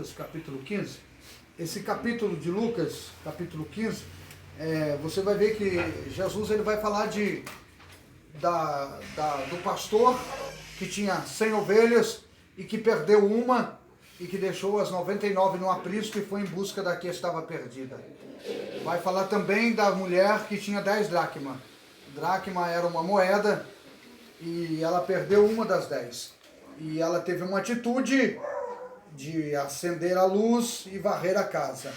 Lucas, capítulo 15. Esse capítulo de Lucas, capítulo 15, você vai ver que Jesus ele vai falar do pastor que tinha 100 ovelhas e que perdeu uma e que deixou as 99 no aprisco e foi em busca da que estava perdida. Vai falar também da mulher que tinha 10 dracmas. Dracma era uma moeda e ela perdeu uma das 10. E ela teve uma atitude de acender a luz e varrer a casa.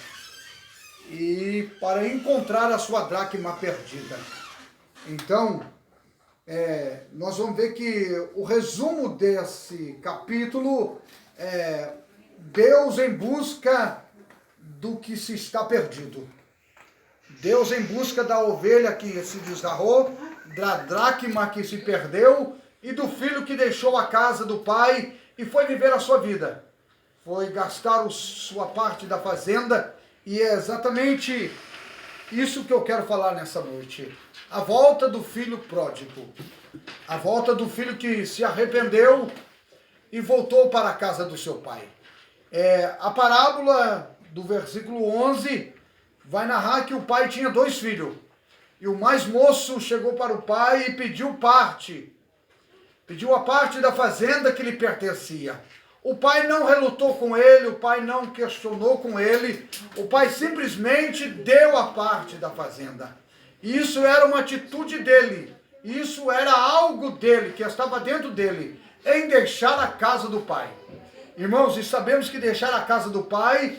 E para encontrar a sua dracma perdida. Então, nós vamos ver que o resumo desse capítulo é Deus em busca do que se está perdido. Deus em busca da ovelha que se desgarrou, da dracma que se perdeu e do filho que deixou a casa do pai e foi viver a sua vida. Foi gastar sua parte da fazenda e é exatamente isso que eu quero falar nessa noite. A volta do filho pródigo. A volta do filho que se arrependeu e voltou para a casa do seu pai. A parábola do versículo 11 vai narrar que o pai tinha 2 filhos. E o mais moço chegou para o pai e pediu parte. Pediu a parte da fazenda que lhe pertencia. O pai não relutou com ele, o pai não questionou com ele. O pai simplesmente deu a parte da fazenda. E isso era uma atitude dele. Isso era algo dele, que estava dentro dele, em deixar a casa do pai. Irmãos, e sabemos que deixar a casa do pai,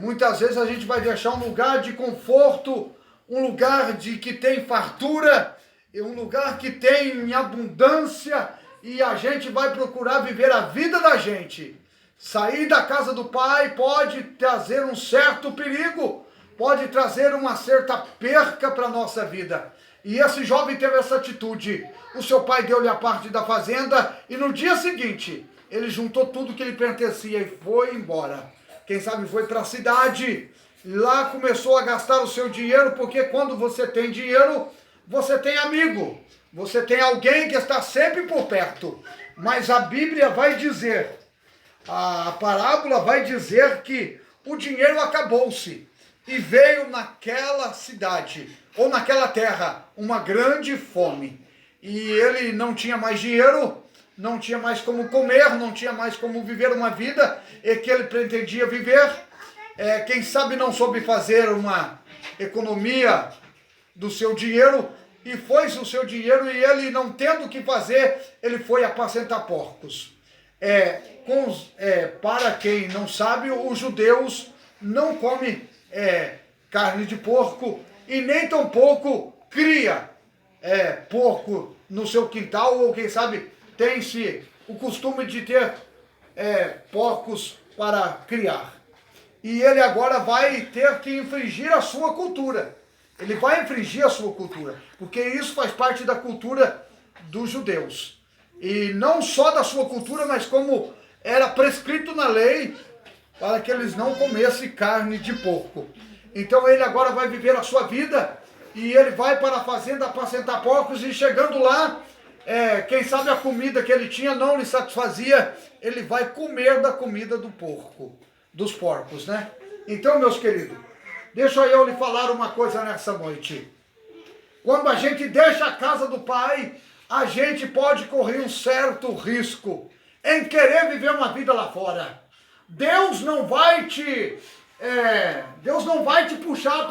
muitas vezes a gente vai deixar um lugar de conforto, um lugar que tem fartura, um lugar que tem abundância, e a gente vai procurar viver a vida da gente. Sair da casa do pai pode trazer um certo perigo, pode trazer uma certa perca para a nossa vida. E esse jovem teve essa atitude. O seu pai deu-lhe a parte da fazenda e no dia seguinte ele juntou tudo que lhe pertencia e foi embora. Quem sabe foi para a cidade. Lá começou a gastar o seu dinheiro, porque quando você tem dinheiro, você tem amigo. Você tem alguém que está sempre por perto. Mas a Bíblia vai dizer, a parábola vai dizer que o dinheiro acabou-se. E veio naquela cidade, ou naquela terra, uma grande fome. E ele não tinha mais dinheiro, não tinha mais como comer, não tinha mais como viver uma vida que ele pretendia viver. Quem sabe não soube fazer uma economia do seu dinheiro, e foi-se o seu dinheiro, e ele não tendo o que fazer, ele foi apacentar porcos. Para quem não sabe, os judeus não comem carne de porco, e nem tampouco cria porco no seu quintal, ou quem sabe tem-se o costume de ter porcos para criar. E ele agora vai ter que infringir a sua cultura. Ele vai infringir a sua cultura, porque isso faz parte da cultura dos judeus. E não só da sua cultura, mas como era prescrito na lei para que eles não comessem carne de porco. Então ele agora vai viver a sua vida e ele vai para a fazenda apacentar porcos, e chegando lá, quem sabe a comida que ele tinha não lhe satisfazia, ele vai comer da comida do porco, dos porcos, né? Então, meus queridos, deixa eu lhe falar uma coisa nessa noite. Quando a gente deixa a casa do pai, a gente pode correr um certo risco em querer viver uma vida lá fora. Deus não vai te puxar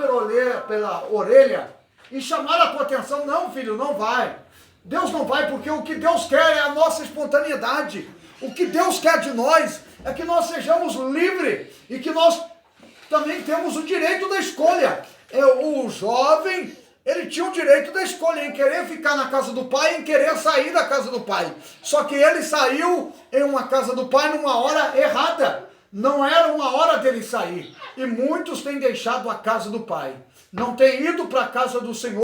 pela orelha e chamar a tua atenção. Não, filho, não vai. Deus não vai, porque o que Deus quer é a nossa espontaneidade. O que Deus quer de nós é que nós sejamos livres e que nós também temos o direito da escolha. O jovem, ele tinha o direito da escolha em querer ficar na casa do pai, em querer sair da casa do pai. Só que ele saiu em uma casa do pai numa hora errada. Não era uma hora dele sair. E muitos têm deixado a casa do pai. Não têm ido para a casa do Senhor.